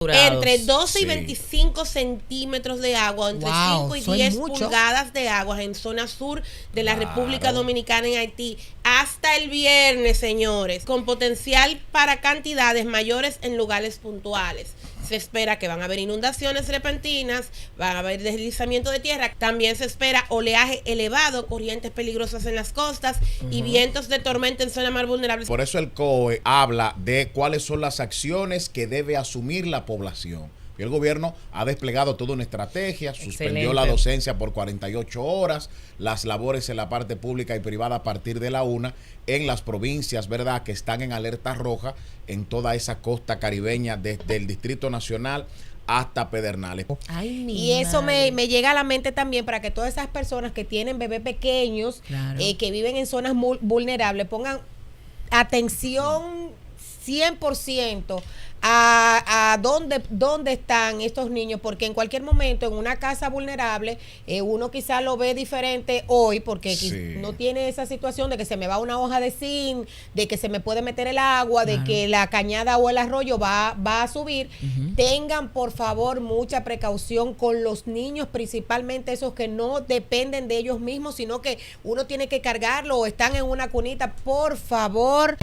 Entre 12 y 25 centímetros de agua, entre 5 y 10 pulgadas de agua en zona sur de la República Dominicana en Haití hasta el viernes, señores, con potencial para cantidades mayores en lugares puntuales. Se espera que van a haber inundaciones repentinas, van a haber deslizamiento de tierra, también se espera oleaje elevado, corrientes peligrosas en las costas y vientos de tormenta en zonas más vulnerables. Por eso el COE habla de cuáles son las acciones que debe asumir la población. Y el gobierno ha desplegado toda una estrategia, suspendió la docencia por 48 horas, las labores en la parte pública y privada a partir de la 1 en las provincias, ¿verdad?, que están en alerta roja en toda esa costa caribeña, desde el Distrito Nacional hasta Pedernales. Y eso me llega a la mente también para que todas esas personas que tienen bebés pequeños, que viven en zonas vulnerables, pongan atención 100% a dónde están estos niños, porque en cualquier momento en una casa vulnerable uno quizá lo ve diferente hoy porque no tiene esa situación de que se me va una hoja de zinc, de que se me puede meter el agua, de que la cañada o el arroyo va a subir. Tengan por favor mucha precaución con los niños, principalmente esos que no dependen de ellos mismos, sino que uno tiene que cargarlo o están en una cunita. Por favor,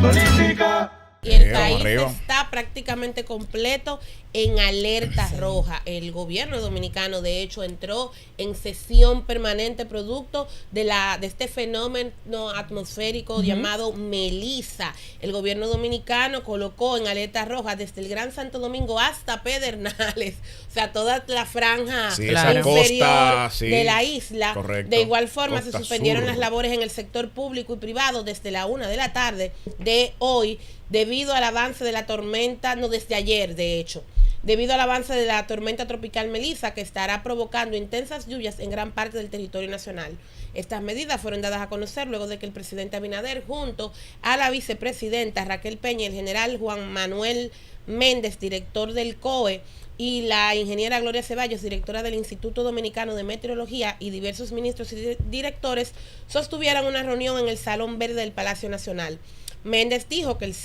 política. Y el país está prácticamente completo en alerta roja. El gobierno dominicano, de hecho, entró en sesión permanente producto de este fenómeno atmosférico llamado Melissa. El gobierno dominicano colocó en alerta roja desde el Gran Santo Domingo hasta Pedernales, o sea, toda la franja inferior costa, de la isla. Correcto. De igual forma, costa se suspendieron las labores en el sector público y privado desde la 1 de la tarde de hoy, debido al avance de la tormenta, desde ayer de hecho, debido al avance de la tormenta tropical Melissa, que estará provocando intensas lluvias en gran parte del territorio nacional. Estas medidas fueron dadas a conocer luego de que el presidente Abinader, junto a la vicepresidenta Raquel Peña y el general Juan Manuel Méndez, director del COE, y la ingeniera Gloria Ceballos, directora del Instituto Dominicano de Meteorología, y diversos ministros y directores, sostuvieron una reunión en el Salón Verde del Palacio Nacional. Méndez dijo que el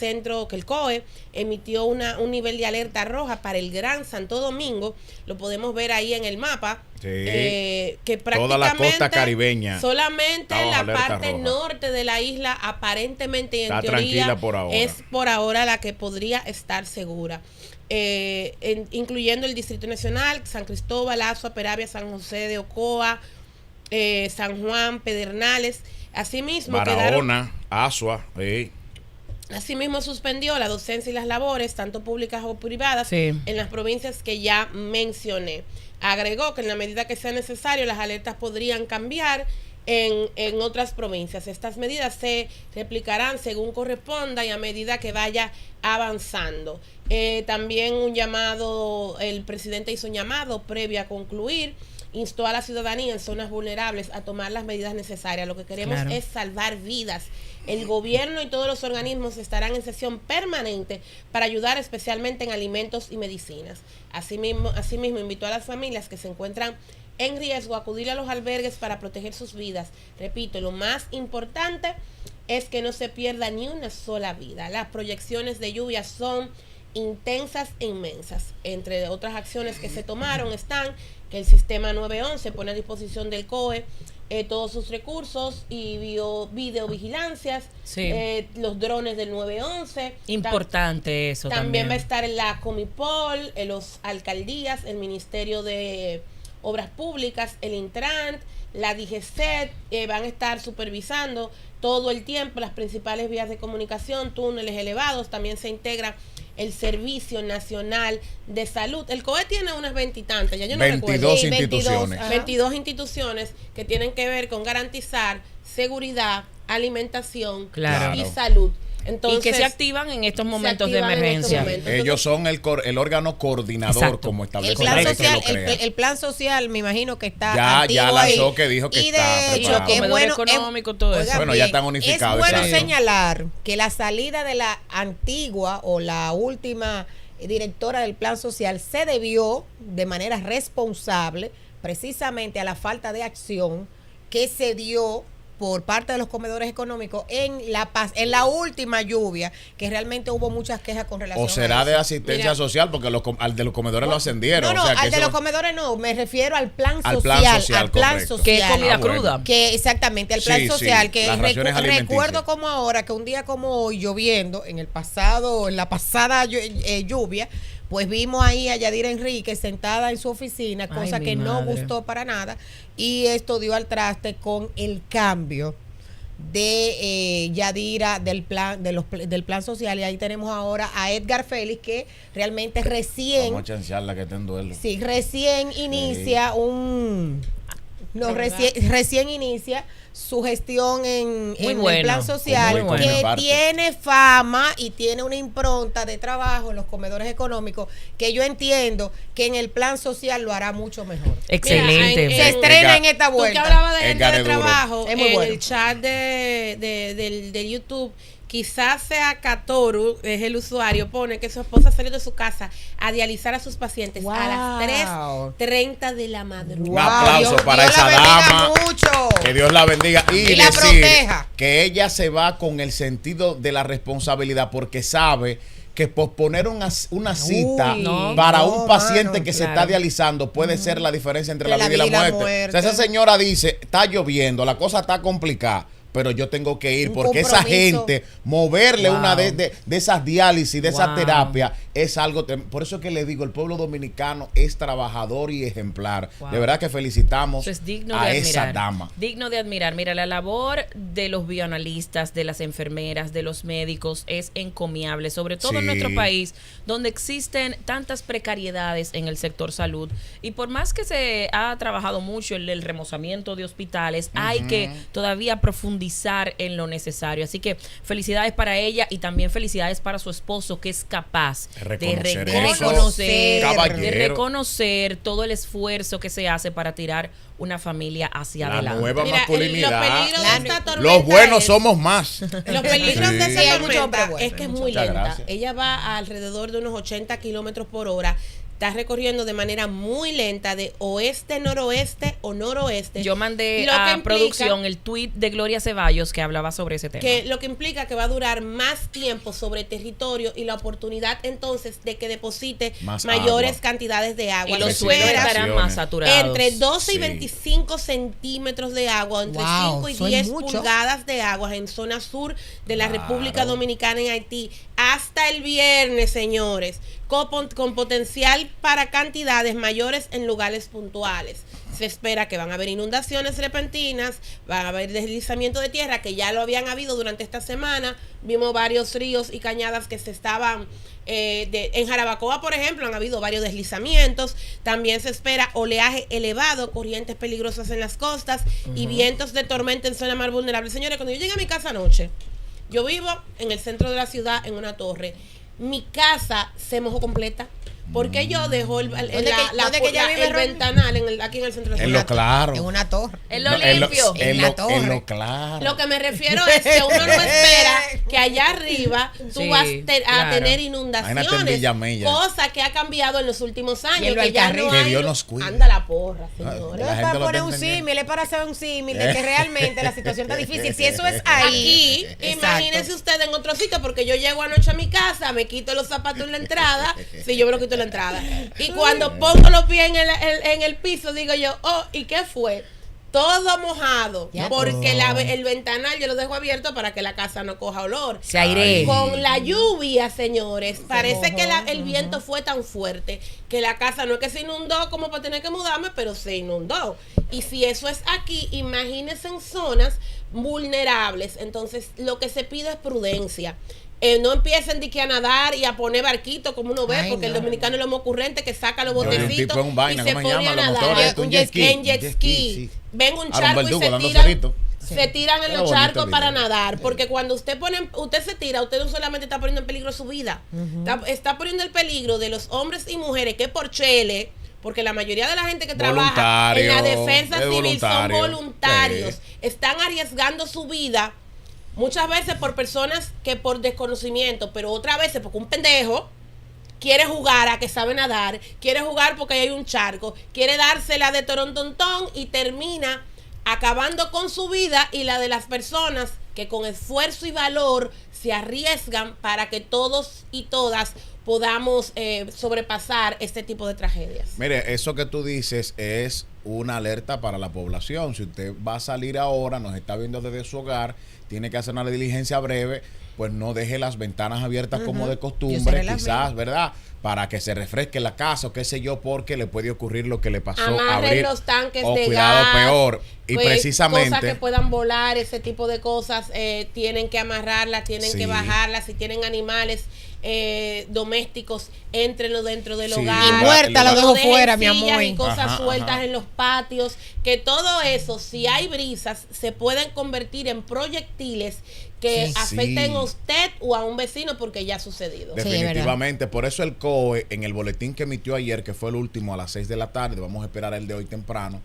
COE emitió un nivel de alerta roja para el Gran Santo Domingo, lo podemos ver ahí en el mapa, que prácticamente toda la costa caribeña, solamente la parte norte de la isla aparentemente y en está teoría por ahora. Es por ahora la que podría estar segura. Incluyendo el Distrito Nacional, San Cristóbal, Azua, Peravia, San José de Ocoa, San Juan, Pedernales. Asimismo, Barahona, Azua, Asimismo suspendió la docencia y las labores, tanto públicas o privadas, en las provincias que ya mencioné. Agregó que en la medida que sea necesario, las alertas podrían cambiar en otras provincias. Estas medidas se replicarán según corresponda y a medida que vaya avanzando. También el presidente hizo un llamado previo a concluir. Instó a la ciudadanía en zonas vulnerables a tomar las medidas necesarias. Lo que queremos es salvar vidas. El gobierno y todos los organismos estarán en sesión permanente para ayudar especialmente en alimentos y medicinas. Asimismo invitó a las familias que se encuentran en riesgo a acudir a los albergues para proteger sus vidas. Repito, lo más importante es que no se pierda ni una sola vida. Las proyecciones de lluvia son intensas e inmensas. Entre otras acciones que se tomaron están que el sistema 911 pone a disposición del COE todos sus recursos y videovigilancias, los drones del 911. Importante eso también. Va a estar la Comipol, los alcaldías, el Ministerio de Obras Públicas, el Intrant, la DGCET, van a estar supervisando todo el tiempo las principales vías de comunicación, túneles elevados. También se integra el Servicio Nacional de Salud. El COE tiene unas 20 y tantas, ya yo no 22 recuerdo. 22 instituciones que tienen que ver con garantizar seguridad, alimentación y salud. Entonces, y que se activan en estos momentos de emergencia. Ellos son el órgano coordinador, como establece el plan social, me imagino que está ya lanzó, que dijo que está preparado. El comedor económico, todo eso. Bueno, ya están unificados. Es bueno señalar que la salida de la antigua o la última directora del plan social se debió de manera responsable precisamente a la falta de acción que se dio por parte de los comedores económicos en La Paz, en la última lluvia, que realmente hubo muchas quejas con relación o será a eso. de asistencia social, porque al de los comedores lo ascendieron. No, o sea, que al de los comedores no, me refiero al plan social. Al plan correcto. social. Que es comida cruda. Que exactamente, al plan Sí, social, sí, que las raciones alimenticias. recuerdo como ahora, que un día como hoy, lloviendo, en la pasada lluvia, pues vimos ahí a Yadira Enrique sentada en su oficina, cosa que no gustó para nada, y esto dio al traste con el cambio de Yadira del plan social. Y ahí tenemos ahora a Edgar Félix, que realmente recién, vamos a chancearla que está en duelo. sí, recién inicia recién inicia su gestión en el plan social, que tiene fama y tiene una impronta de trabajo en los comedores económicos, que yo entiendo que en el plan social lo hará mucho mejor. Excelente. Se estrena en esta vuelta. Tú que hablabas de gente de trabajo, es muy en bueno. el chat de YouTube, quizás sea Catoru, es el usuario, pone que su esposa salió de su casa a dializar a sus pacientes a las 3:30 de la madrugada. Un aplauso Dios, para Dios esa la bendiga dama. mucho. Que Dios la bendiga y la decir proteja. que ella se va con el sentido de la responsabilidad, porque sabe que posponer una cita para un paciente que se está dializando puede ser la diferencia entre la vida y la muerte. O sea, esa señora dice, está lloviendo, la cosa está complicada, pero yo tengo que ir, porque esa gente, moverle una de esas diálisis, de esa terapia, es algo. Por eso es que le digo, el pueblo dominicano es trabajador y ejemplar. De verdad que felicitamos a esa dama. Digno de admirar. Mira, la labor de los bioanalistas, de las enfermeras, de los médicos es encomiable, sobre todo en nuestro país, donde existen tantas precariedades en el sector salud. Y por más que se ha trabajado mucho en el remozamiento de hospitales, hay que todavía profundizar en lo necesario. Así que felicidades para ella y también felicidades para su esposo, que es capaz de reconocer todo el esfuerzo que se hace para tirar una familia hacia adelante. Nueva masculinidad. Los peligros de esta tormenta, los buenos somos más. Los peligros de esa tormenta bueno, es que es muy lenta. Ella va a alrededor de unos 80 kilómetros por hora. Está recorriendo de manera muy lenta de oeste, noroeste o noroeste. Yo mandé a producción el tweet de Gloria Ceballos que hablaba sobre ese tema. Que lo que implica que va a durar más tiempo sobre territorio y la oportunidad entonces de que deposite mayores cantidades de agua. Y los suelos estarán más saturados. Entre 12 y 25 centímetros de agua, entre 5 y 10 pulgadas de agua en zona sur de la República Dominicana, en Haití, hasta el viernes, señores, con potencial para cantidades mayores en lugares puntuales. Se espera que van a haber inundaciones repentinas, van a haber deslizamiento de tierra, que ya lo habían habido durante esta semana. Vimos varios ríos y cañadas que se estaban en Jarabacoa, por ejemplo, han habido varios deslizamientos. También se espera oleaje elevado, corrientes peligrosas en las costas y vientos de tormenta en zona más vulnerable. Señores, cuando yo llegué a mi casa anoche, yo vivo en el centro de la ciudad, en una torre. Mi casa se mojó completa. Porque yo dejo el ventanal aquí en el centro de la ciudad. En lo claro. En una torre. En lo limpio. En la torre. En lo claro. Lo que me refiero es que uno no espera que allá arriba tú vas a tener inundaciones. Cosa que ha cambiado en los últimos años. Que ya no que hay. Dios nos cuide. Anda la porra, señor. No es para poner un símil, es para hacer un símil de que realmente la situación está difícil. Si eso es ahí. Aquí, imagínense ustedes en otro sitio, porque yo llego anoche a mi casa, me quito los zapatos en la entrada. Si yo me lo quito en la entrada. Y cuando pongo los pies en el piso, digo yo, ¿y qué fue? Todo mojado, porque el ventanal yo lo dejo abierto para que la casa no coja olor. Se airee. Con la lluvia, señores, parece que el viento fue tan fuerte que la casa no es que se inundó como para tener que mudarme, pero se inundó. Y si eso es aquí, imagínense en zonas vulnerables. Entonces, lo que se pide es prudencia. No empiecen a nadar y a poner barquitos como uno ve, porque el dominicano es lo más ocurrente, que saca los botecitos y se pone a nadar en jet ski. Ven un charco y se tiran en los charcos para nadar, porque cuando usted se tira, usted no solamente está poniendo en peligro su vida, está poniendo en peligro de los hombres y mujeres que por chele, porque la mayoría de la gente que trabaja en la defensa civil son voluntarios, están arriesgando su vida. Muchas veces por personas que por desconocimiento, pero otras veces porque un pendejo quiere jugar a que sabe nadar, quiere jugar porque hay un charco, quiere dársela de torontontón y termina acabando con su vida y la de las personas que con esfuerzo y valor se arriesgan para que todos y todas podamos sobrepasar este tipo de tragedias. Mire, eso que tú dices es una alerta para la población. Si usted va a salir ahora, nos está viendo desde su hogar, tiene que hacer una diligencia breve, pues no deje las ventanas abiertas como de costumbre, quizás, ¿verdad? Para que se refresque la casa o qué sé yo, porque le puede ocurrir lo que le pasó a abrir los tanques o de cuidado gas, peor. Y pues, precisamente cosas que puedan volar, ese tipo de cosas, tienen que amarrarlas, tienen que bajarlas. Si tienen animales domésticos, éntrenlo dentro del hogar. Y muerta lo dejo fuera, mi amor. Y cosas sueltas en los patios, que todo eso, si hay brisas, se pueden convertir en proyectiles que afecten a usted o a un vecino, porque ya ha sucedido. Definitivamente, por eso el COE, en el boletín que emitió ayer, que fue el último a las 6 de la tarde, vamos a esperar el de hoy temprano,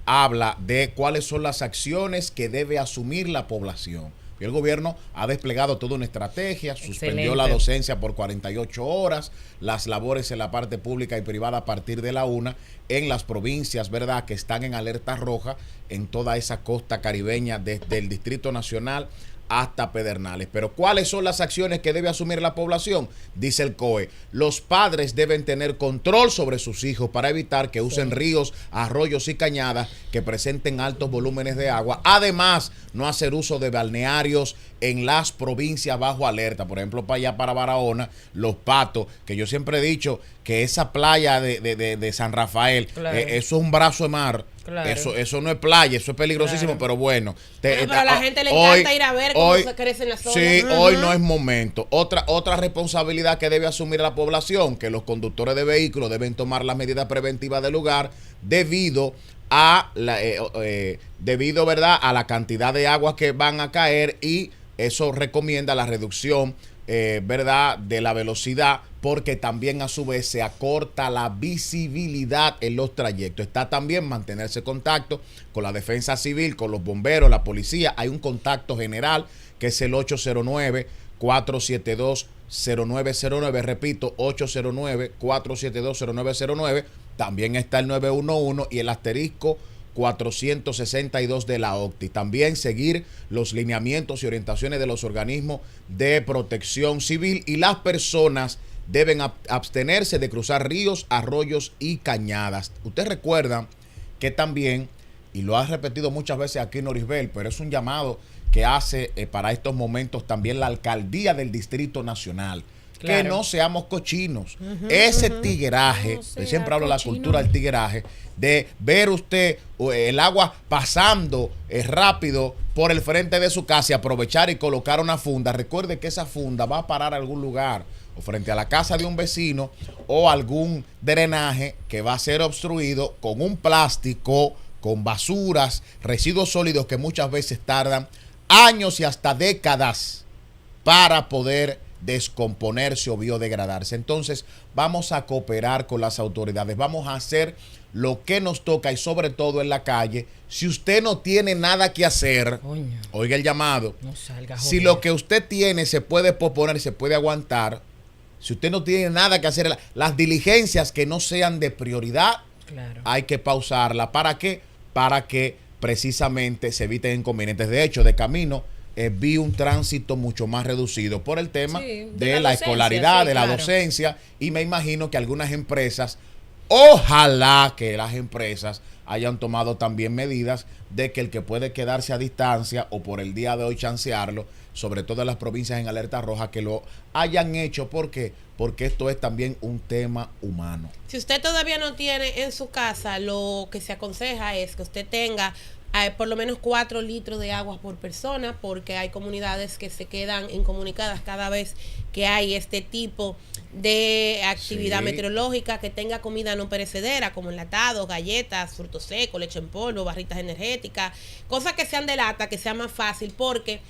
habla de cuáles son las acciones que debe asumir la población. Y el gobierno ha desplegado toda una estrategia, suspendió la docencia por 48 horas, las labores en la parte pública y privada a partir de la 1 en las provincias, ¿verdad?, que están en alerta roja en toda esa costa caribeña desde el Distrito Nacional hasta Pedernales. Pero ¿cuáles son las acciones que debe asumir la población? Dice el COE, los padres deben tener control sobre sus hijos para evitar que usen ríos, arroyos y cañadas que presenten altos volúmenes de agua. Además, no hacer uso de balnearios en las provincias bajo alerta. Por ejemplo, para allá, para Barahona, Los Patos, que yo siempre he dicho que esa playa de San Rafael, eso es un brazo de mar. Eso no es playa, eso es peligrosísimo, pero bueno. Pero a la gente le encanta ir a ver cómo se crecen las olas. Sí, hoy no es momento. Otra responsabilidad que debe asumir la población, que los conductores de vehículos deben tomar las medidas preventivas del lugar debido a ¿verdad?, a la cantidad de aguas que van a caer, y eso recomienda la reducción ¿verdad?, de la velocidad, porque también a su vez se acorta la visibilidad en los trayectos. Está también mantenerse en contacto con la defensa civil, con los bomberos, la policía. Hay un contacto general que es el 809-472-0909. Repito, 809-472-0909. También está el 911 y el asterisco 462 de la OCTI. También seguir los lineamientos y orientaciones de los organismos de protección civil, y las personas deben abstenerse de cruzar ríos, arroyos y cañadas. Usted recuerda que también, y lo ha repetido muchas veces aquí en Orisbel, pero es un llamado que hace para estos momentos también la alcaldía del Distrito Nacional. Claro. Que no seamos cochinos. Ese tigueraje, no siempre hablo de la cultura del tigueraje, de ver usted el agua pasando rápido por el frente de su casa y aprovechar y colocar una funda. Recuerde que esa funda va a parar a algún lugar, o frente a la casa de un vecino, o algún drenaje que va a ser obstruido con un plástico, con basuras, residuos sólidos que muchas veces tardan años y hasta décadas para poder descomponerse o biodegradarse. Entonces vamos a cooperar con las autoridades, vamos a hacer lo que nos toca, y sobre todo en la calle. Si usted no tiene nada que hacer, oiga el llamado, no salga, si lo que usted tiene se puede posponer, se puede aguantar, si usted no tiene nada que hacer, las diligencias que no sean de prioridad, hay que pausarla. ¿Para qué? Para que precisamente se eviten inconvenientes. De hecho, de camino vi un tránsito mucho más reducido por el tema de la escolaridad, de la docencia, y me imagino que algunas empresas, ojalá que las empresas hayan tomado también medidas de que el que puede quedarse a distancia o por el día de hoy chancearlo, sobre todo en las provincias en alerta roja, que lo hayan hecho. ¿Por qué? Porque esto es también un tema humano. Si usted todavía no tiene en su casa, lo que se aconseja es que usted tenga por lo menos 4 litros de agua por persona, porque hay comunidades que se quedan incomunicadas cada vez que hay este tipo de actividad meteorológica. Que tenga comida no perecedera, como enlatados, galletas, frutos secos, leche en polvo, barritas energéticas, cosas que sean de lata, que sea más fácil, porque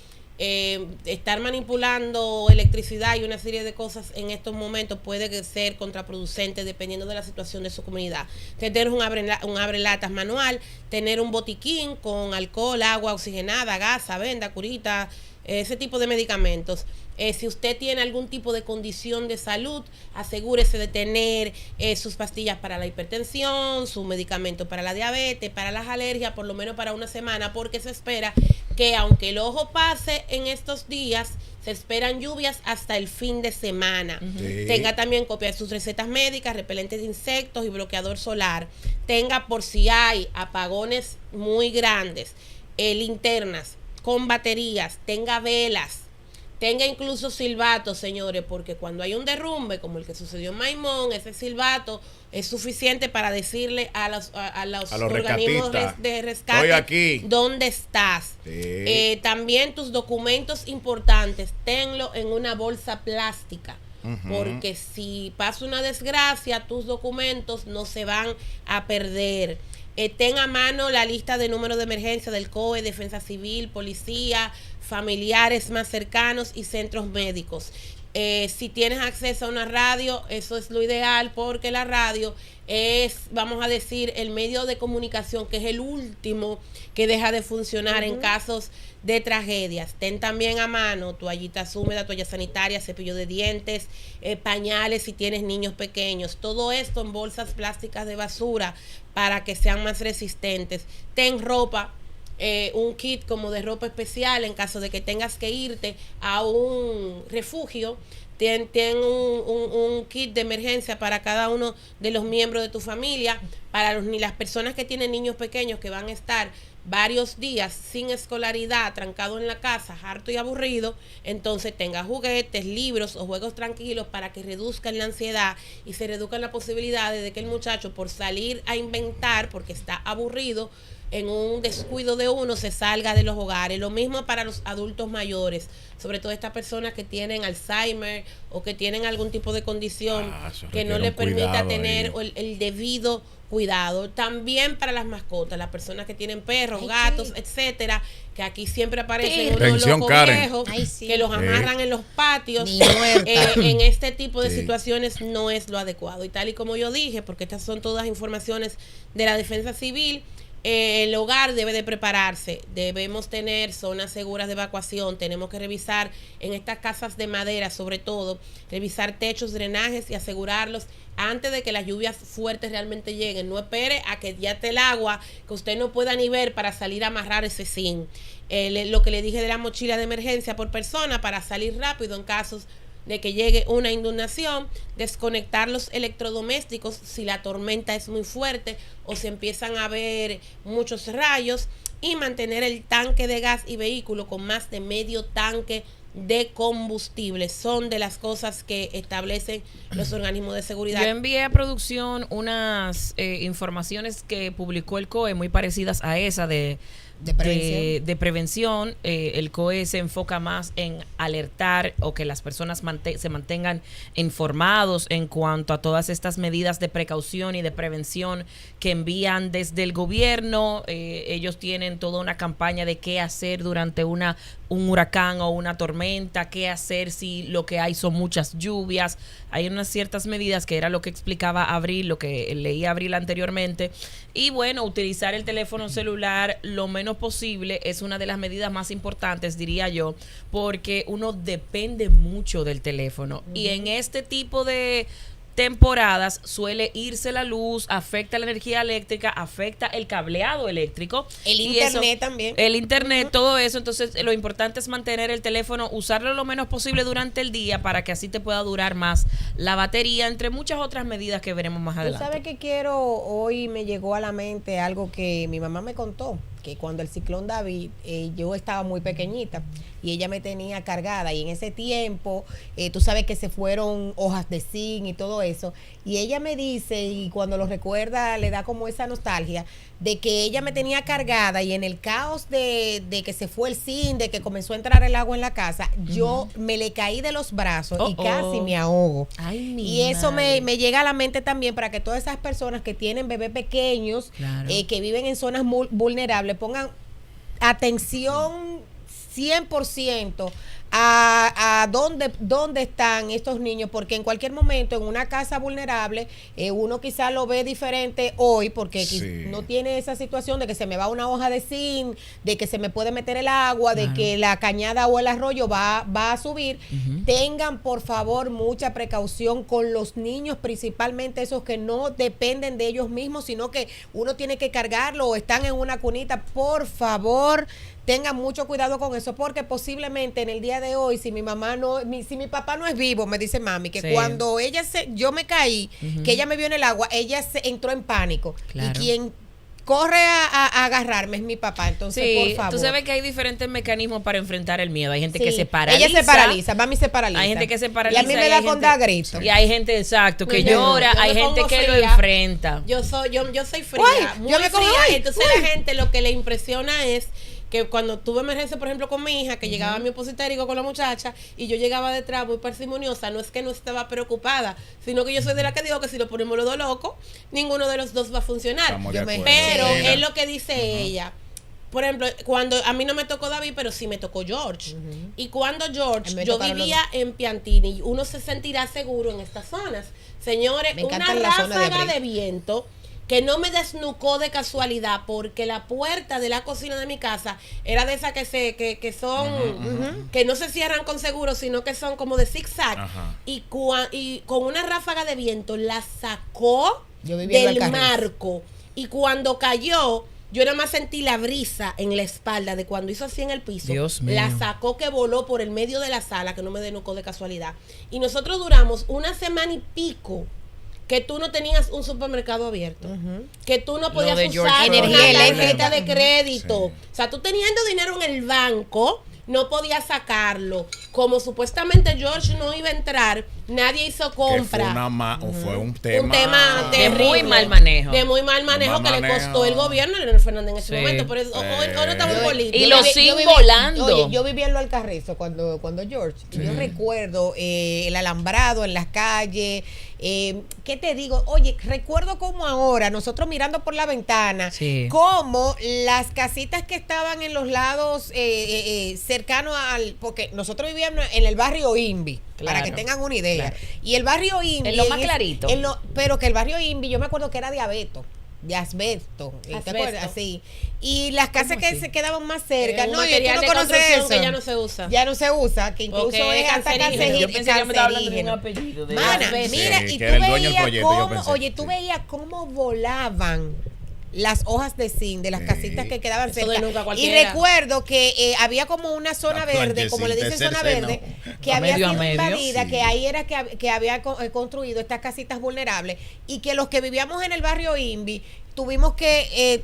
estar manipulando electricidad y una serie de cosas en estos momentos puede ser contraproducente dependiendo de la situación de su comunidad. Tener un abrelatas manual, tener un botiquín con alcohol, agua oxigenada, gasa, venda, curita, ese tipo de medicamentos. Si usted tiene algún tipo de condición de salud, asegúrese de tener sus pastillas para la hipertensión, su medicamento para la diabetes, para las alergias, por lo menos para una semana, porque se espera que aunque el ojo pase en estos días, se esperan lluvias hasta el fin de semana. Sí. Tenga también copia de sus recetas médicas, repelentes de insectos y bloqueador solar. Tenga, por si hay apagones muy grandes, linternas con baterías, tenga velas, tenga incluso silbatos, señores, porque cuando hay un derrumbe como el que sucedió en Maimón, ese silbato es suficiente para decirle a los organismos de rescate aquí, dónde estás. Sí. También tus documentos importantes, tenlo en una bolsa plástica. Porque si pasa una desgracia, tus documentos no se van a perder. Ten a mano la lista de números de emergencia del COE, Defensa Civil, Policía, familiares más cercanos y centros médicos. Si tienes acceso a una radio, eso es lo ideal, porque la radio es, vamos a decir, el medio de comunicación que es el último que deja de funcionar en casos de tragedias. Ten también a mano toallitas húmedas, toallas sanitarias, cepillo de dientes, pañales si tienes niños pequeños. Todo esto en bolsas plásticas de basura para que sean más resistentes. Ten ropa, un kit como de ropa especial en caso de que tengas que irte a un refugio. Ten un kit de emergencia para cada uno de los miembros de tu familia, para las personas que tienen niños pequeños que van a estar varios días sin escolaridad, trancado en la casa, harto y aburrido. Entonces tenga juguetes, libros o juegos tranquilos para que reduzcan la ansiedad y se reduzcan las posibilidades de que el muchacho, por salir a inventar porque está aburrido, en un descuido de uno, se salga de los hogares. Lo mismo para los adultos mayores, sobre todo estas personas que tienen Alzheimer o que tienen algún tipo de condición que no le permita tener el debido cuidado. También para las mascotas, las personas que tienen perros, gatos, etcétera, que aquí siempre aparecen unos locos viejos que los amarran en los patios. En este tipo de situaciones no es lo adecuado. Y tal y como yo dije, porque estas son todas informaciones de la Defensa Civil, el hogar debe de prepararse, debemos tener zonas seguras de evacuación, tenemos que revisar en estas casas de madera, sobre todo, revisar techos, drenajes y asegurarlos antes de que las lluvias fuertes realmente lleguen. No espere a que ya esté el agua, que usted no pueda ni ver para salir a amarrar ese zinc. Lo que le dije de la mochila de emergencia por persona para salir rápido en casos de que llegue una inundación, desconectar los electrodomésticos si la tormenta es muy fuerte o si empiezan a haber muchos rayos, y mantener el tanque de gas y vehículo con más de medio tanque de combustible. Son de las cosas que establecen los organismos de seguridad. Yo envié a producción unas informaciones que publicó el COE muy parecidas a esa de prevención. El COE se enfoca más en alertar o que las personas se mantengan informados en cuanto a todas estas medidas de precaución y de prevención que envían desde el gobierno. Ellos tienen toda una campaña de qué hacer durante un huracán o una tormenta, qué hacer si lo que hay son muchas lluvias. Hay unas ciertas medidas que era lo que explicaba Abril, lo que leía Abril anteriormente. Y bueno, utilizar el teléfono celular lo menos posible es una de las medidas más importantes, diría yo, porque uno depende mucho del teléfono. Y en este tipo de temporadas suele irse la luz, afecta la energía eléctrica, afecta el cableado eléctrico, el internet también, el internet, todo eso. Entonces lo importante es mantener el teléfono, usarlo lo menos posible durante el día para que así te pueda durar más la batería, entre muchas otras medidas que veremos más adelante. ¿Tú sabes qué quiero? Hoy me llegó a la mente algo que mi mamá me contó, que cuando el ciclón David, yo estaba muy pequeñita y ella me tenía cargada, y en ese tiempo tú sabes que se fueron hojas de zinc y todo eso, y ella me dice, y cuando lo recuerda le da como esa nostalgia de que ella me tenía cargada, y en el caos de que se fue el zinc, de que comenzó a entrar el agua en la casa, yo me le caí de los brazos y casi me ahogo. Y eso me llega a la mente también, para que todas esas personas que tienen bebés pequeños, que viven en zonas vulnerables, pongan atención 100% a dónde están estos niños, porque en cualquier momento en una casa vulnerable uno quizá lo ve diferente hoy porque no tiene esa situación de que se me va una hoja de zinc, de que se me puede meter el agua, de que la cañada o el arroyo va a subir. Tengan por favor mucha precaución con los niños, principalmente esos que no dependen de ellos mismos, sino que uno tiene que cargarlo o están en una cunita. Por favor, tengan mucho cuidado con eso, porque posiblemente en el día de hoy, si mi papá no es vivo, me dice mami, que cuando yo me caí, que ella me vio en el agua, ella se entró en pánico. Claro. Y quien corre a agarrarme es mi papá. Entonces, por favor. Tú sabes que hay diferentes mecanismos para enfrentar el miedo. Hay gente que se paraliza. Ella se paraliza, mami se paraliza. Hay gente que se paraliza. Y a mí me da con dar grito. Y hay gente, exacto, que llora. Hay gente que lo enfrenta. Yo soy fría, muy fría. Entonces la gente lo que le impresiona es que cuando tuve emergencia, por ejemplo, con mi hija, que llegaba a mi opositérico con la muchacha, y yo llegaba detrás muy parsimoniosa, no es que no estaba preocupada, sino que yo soy de la que digo que si lo ponemos los dos locos, ninguno de los dos va a funcionar. Pero es lo que dice ella. Por ejemplo, cuando a mí no me tocó David, pero sí me tocó George. Y cuando George, yo vivía en Piantini, uno se sentirá seguro en estas zonas. Señores, una ráfaga de viento que no me desnucó de casualidad, porque la puerta de la cocina de mi casa era de esas que son que no se cierran con seguro, sino que son como de zigzag, y con una ráfaga de viento la sacó del marco, y cuando cayó yo nada más sentí la brisa en la espalda de cuando hizo así en el piso. Dios mío. La sacó, que voló por el medio de la sala, que no me desnucó de casualidad. Y nosotros duramos una semana y pico que tú no tenías un supermercado abierto, que tú no podías usar una tarjeta de crédito. O sea, tú teniendo dinero en el banco, no podías sacarlo. Como supuestamente George no iba a entrar, nadie hizo compra. Fue un tema de muy mal manejo. De muy mal manejo que le costó el gobierno a Leonel Fernández en ese momento. Por eso, hoy no estamos en política. Y lo siguen volando. Oye, yo vivía en Lo Alcarrizo cuando George. Yo recuerdo el alambrado en las calles. ¿Qué te digo? Oye, recuerdo como ahora, nosotros mirando por la ventana, como las casitas que estaban en los lados cercanos porque nosotros vivíamos en el barrio Invi, para que tengan una idea. Y el barrio Invi, en lo más clarito. Pero que el barrio Invi, yo me acuerdo que era de asbesto. ¿Te acuerdas? Así. Y las casas que se quedaban más cerca, no, y tú no conoces eso. Que ya no se usa. Ya no se usa, que incluso es hasta cancerígeno. Yo pensé que me estaba hablando de un apellido. Mana, mira, y tú veías cómo volaban las hojas de zinc de las casitas que quedaban cerca. Y recuerdo que había como una zona verde, como le dicen zona verde, que había sido invadida, que ahí era que había construido estas casitas vulnerables, y que los que vivíamos en el barrio Invi tuvimos que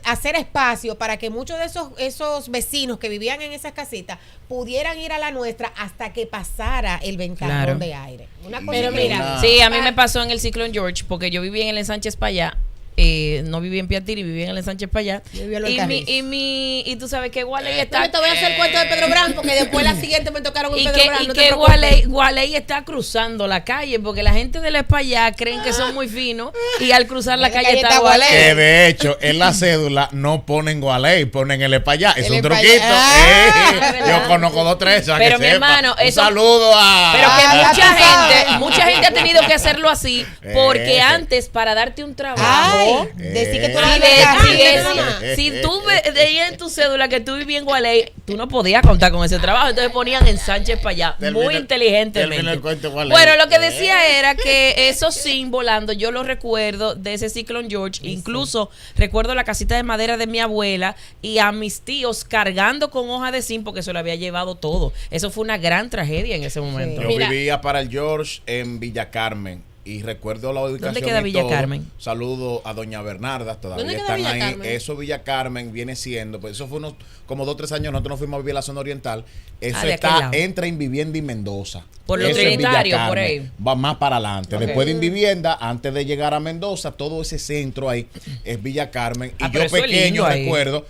hacer espacio para que muchos de esos vecinos que vivían en esas casitas pudieran ir a la nuestra hasta que pasara el ventanón de aire. Una cosa. Pero mira, sí, a mí me pasó en el Ciclón George, porque yo vivía en el Sánchez Payá. No vivía en Piantini, vivía en el Sánchez Payá. Y tú sabes que Gualey está. No te voy a hacer el cuento de Pedro Brán, porque después la siguiente me tocaron un Pedro Brán. Y que Gualey está cruzando la calle, porque la gente de la Payá creen que son muy finos, y al cruzar la calle está Gualey. Que de hecho en la cédula no ponen Gualey, ponen el Payá. Es un truquito. Yo conozco 2 3. Pero mi hermano, un saludo a. Pero que mucha gente ha tenido que hacerlo así, porque antes, para darte un trabajo. Decir que tú si tú veías en tu cédula que tú vivías en Gualey, tú no podías contar con ese trabajo. Entonces ponían en Sánchez Payá, muy inteligentemente. Bueno, lo que decía era que esos zinc volando, yo lo recuerdo de ese Ciclón George. Incluso recuerdo la casita de madera de mi abuela y a mis tíos cargando con hoja de zinc, porque se lo había llevado todo. Eso fue una gran tragedia en ese momento. Yo vivía para el George en Villa Carmen. Y recuerdo la ubicación. ¿Dónde queda Villa Carmen? Saludo a doña Bernarda, todavía están ahí. Carmen? Eso Villa Carmen viene siendo, pues eso fue como 2 3 años, nosotros nos fuimos a vivir a la zona oriental. Eso está entre Invivienda y Mendoza. Por lo Trinitario, por ahí. Va más para adelante. Después de Invivienda, antes de llegar a Mendoza, todo ese centro ahí es Villa Carmen. Y yo pequeño recuerdo,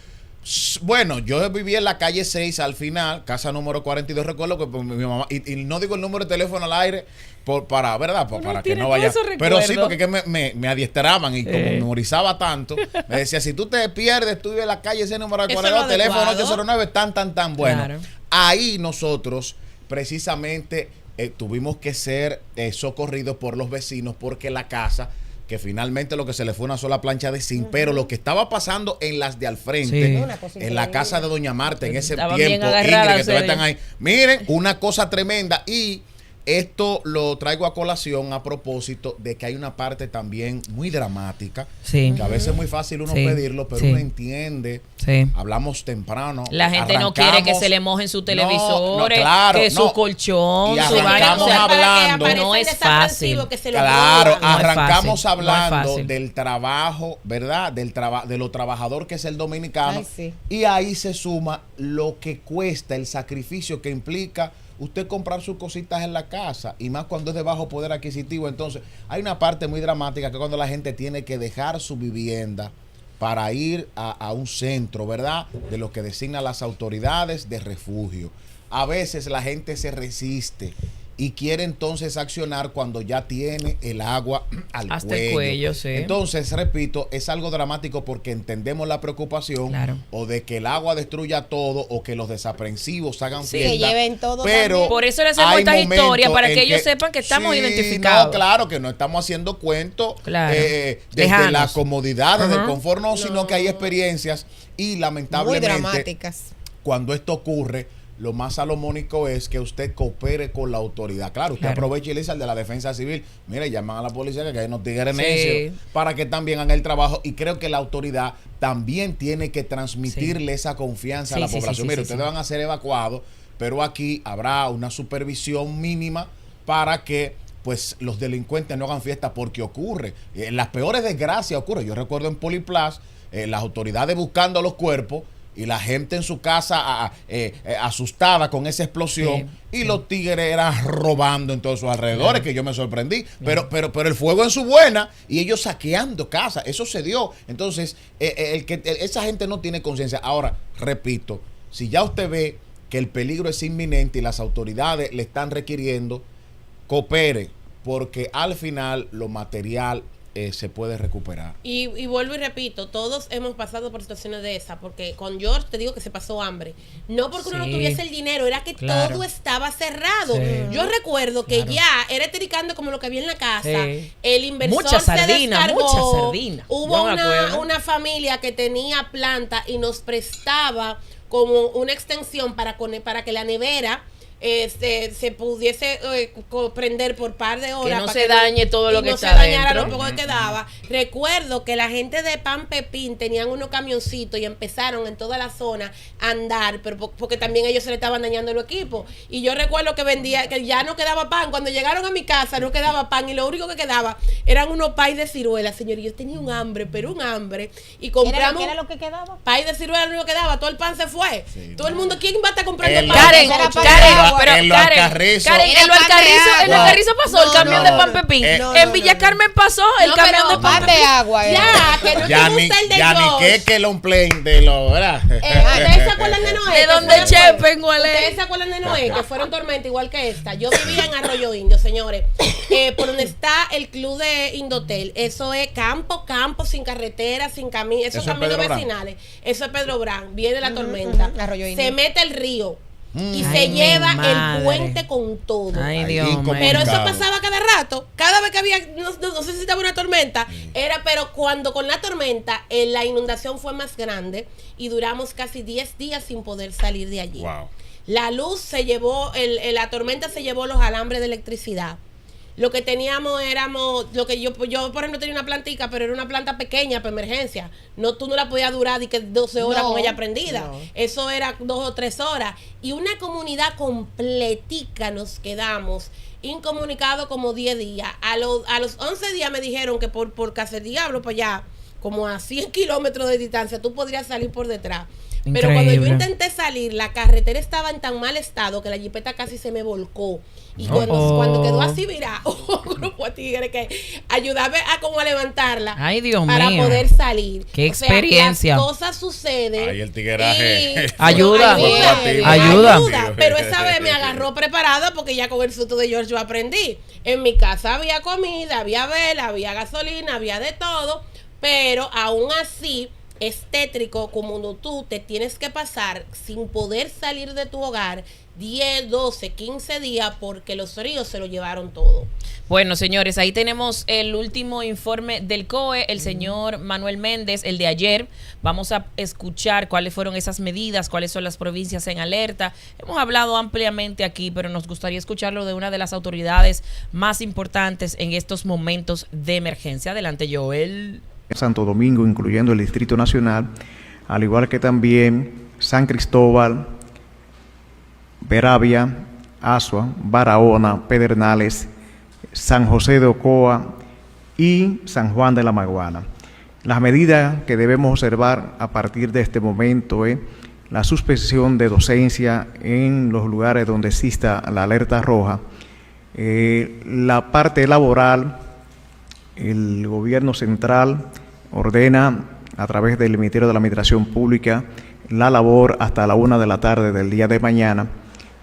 Bueno, yo viví en la calle 6 al final, casa número 42, recuerdo que mi mamá, y no digo el número de teléfono al aire para, ¿verdad? Para que no vaya. Pero sí, porque que me adiestraban y como memorizaba tanto, me decía, si tú te pierdes, tú vives en la calle 6 número 42, teléfono 809, tan. Bueno, claro. Ahí nosotros precisamente tuvimos que ser socorridos por los vecinos porque la casa, que finalmente lo que se le fue una sola plancha de zinc, pero lo que estaba pasando en las de al frente, en la casa de Doña Marta, en ese tiempo, Ingrid, que todavía están ahí, miren, una cosa tremenda. Y esto lo traigo a colación a propósito de que hay una parte también muy dramática, que a veces es muy fácil uno pedirlo, pero uno entiende. Hablamos temprano. La gente no quiere que se le mojen sus televisores, que su colchón, su arrancamos hablando. No es fácil. Claro, arrancamos hablando del trabajo, ¿verdad? De lo trabajador que es el dominicano. Y ahí se suma lo que cuesta, el sacrificio que implica usted comprar sus cositas en la casa, y más cuando es de bajo poder adquisitivo. Entonces hay una parte muy dramática que cuando la gente tiene que dejar su vivienda para ir a un centro, ¿verdad? De lo que designan las autoridades de refugio. A veces la gente se resiste y quiere entonces accionar cuando ya tiene el agua al hasta cuello. El cuello, sí. Entonces, repito, es algo dramático porque entendemos la preocupación, o de que el agua destruya todo, o que los desaprensivos hagan fiesta. Que lleven todo. Pero por eso le hacemos estas historias, para que ellos sepan que estamos identificados. No, claro, que no estamos haciendo cuentos desde la comodidad, desde el confort, sino que hay experiencias y lamentablemente muy dramáticas. Cuando esto ocurre, lo más salomónico es que usted coopere con la autoridad. Claro, usted aproveche y le dice al de la defensa civil, mire, llaman a la policía que hay unos tigres necios para que también hagan el trabajo. Y creo que la autoridad también tiene que transmitirle esa confianza a la población. Mire, ustedes van a ser evacuados, pero aquí habrá una supervisión mínima para que pues los delincuentes no hagan fiesta, porque ocurre. Las peores desgracias ocurren. Yo recuerdo en Poliplas, las autoridades buscando los cuerpos, y la gente en su casa asustada con esa explosión, y los tigres eran robando en todos sus alrededores, que yo me sorprendí, pero el fuego en su buena, y ellos saqueando casas, eso se dio. Entonces, esa gente no tiene conciencia. Ahora, repito, si ya usted ve que el peligro es inminente y las autoridades le están requiriendo, coopere, porque al final lo material se puede recuperar. Y vuelvo y repito, todos hemos pasado por situaciones de esa, porque con George te digo que se pasó hambre. No porque uno no tuviese el dinero, era que todo estaba cerrado. Yo recuerdo que ya era estericando como lo que había en la casa. El inversor mucha sardina, se descargó. Mucha sardina. Hubo una familia que tenía planta y nos prestaba como una extensión para que la nevera se pudiese prender por par de horas, que no se dañe todo lo que está dentro, no se dañara dentro. Lo poco que quedaba. Recuerdo que la gente de Pan Pepín tenían unos camioncitos y empezaron en toda la zona a andar, pero porque también ellos se le estaban dañando el equipo. Y yo recuerdo que ya no quedaba pan. Cuando llegaron a mi casa no quedaba pan, y lo único que quedaba eran unos pais de ciruela, señor. Y yo tenía un hambre, y compramos. ¿Qué era lo que quedaba? Pais de ciruela, lo único que quedaba. Todo el pan se fue. Todo el mundo, ¿quién va a estar comprando pan? Karen, pero en los Alcarrizos. En los Alcarrizos pasó el camión de Pan Pepín. En Villa Carmen pasó el camión de Pan Pepín. de agua. Ya, que no te gusta el de George. Que lo plain de lo, ¿verdad? ¿Ustedes se acuerdan de Noé? De donde Chepen, ¿Ustedes se acuerdan de Noé? Que fueron tormentas igual que esta. Yo vivía en Arroyo Indio, señores. Por donde está el club de Indotel. Eso es campo, sin carretera, sin camino. Esos caminos vecinales. Eso es Pedro Brán. Viene la tormenta. Se mete el río. Y se lleva el puente con todo. Ay, Dios mío. Pero eso pasaba cada rato. Cada vez que había, no sé si estaba una tormenta, pero cuando con la tormenta la inundación fue más grande y duramos casi 10 días sin poder salir de allí. Wow. La luz se llevó, la tormenta se llevó los alambres de electricidad. Lo que teníamos lo que yo por ejemplo tenía una plantica, pero era una planta pequeña para emergencia. Tú no la podías durar de que 12 horas con ella prendida. No. Eso era 2 o 3 horas. Y una comunidad completica nos quedamos incomunicados como 10 días. A los 11 días me dijeron que por casa del diablo, pues ya, como a 100 kilómetros de distancia, tú podrías salir por detrás. Increíble. Pero cuando yo intenté salir, la carretera estaba en tan mal estado que la jipeta casi se me volcó. Y cuando quedó así, mira, un grupo de tigres que ayudaba a como a levantarla. Ay, Dios para mío. poder salir. Qué experiencia. Las cosas suceden. Ahí el tigueraje. Ayuda. Ayuda. Pero esa vez me agarró preparada porque ya con el susto de George yo aprendí. En mi casa había comida, había vela, había gasolina, había de todo. Pero aún así, es tétrico como tú te tienes que pasar sin poder salir de tu hogar 10, 12, 15 días porque los ríos se lo llevaron todo. Bueno, señores, ahí tenemos el último informe del COE, el señor Manuel Méndez, el de ayer. Vamos a escuchar cuáles fueron esas medidas, cuáles son las provincias en alerta. Hemos hablado ampliamente aquí, pero nos gustaría escucharlo de una de las autoridades más importantes en estos momentos de emergencia. Adelante, Joel. Santo Domingo, incluyendo el Distrito Nacional, al igual que también San Cristóbal, Peravia, Asua, Barahona, Pedernales, San José de Ocoa y San Juan de la Maguana. Las medidas que debemos observar a partir de este momento es la suspensión de docencia en los lugares donde exista la alerta roja, la parte laboral. El gobierno central ordena a través del Ministerio de la Administración Pública la labor hasta la 1 de la tarde del día de mañana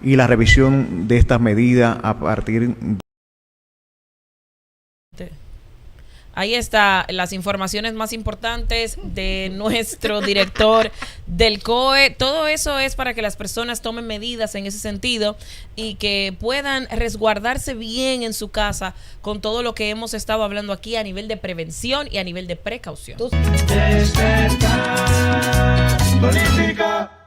y la revisión de estas medidas a partir de... Ahí está las informaciones más importantes de nuestro director del COE. Todo eso es para que las personas tomen medidas en ese sentido y que puedan resguardarse bien en su casa con todo lo que hemos estado hablando aquí a nivel de prevención y a nivel de precaución. Política.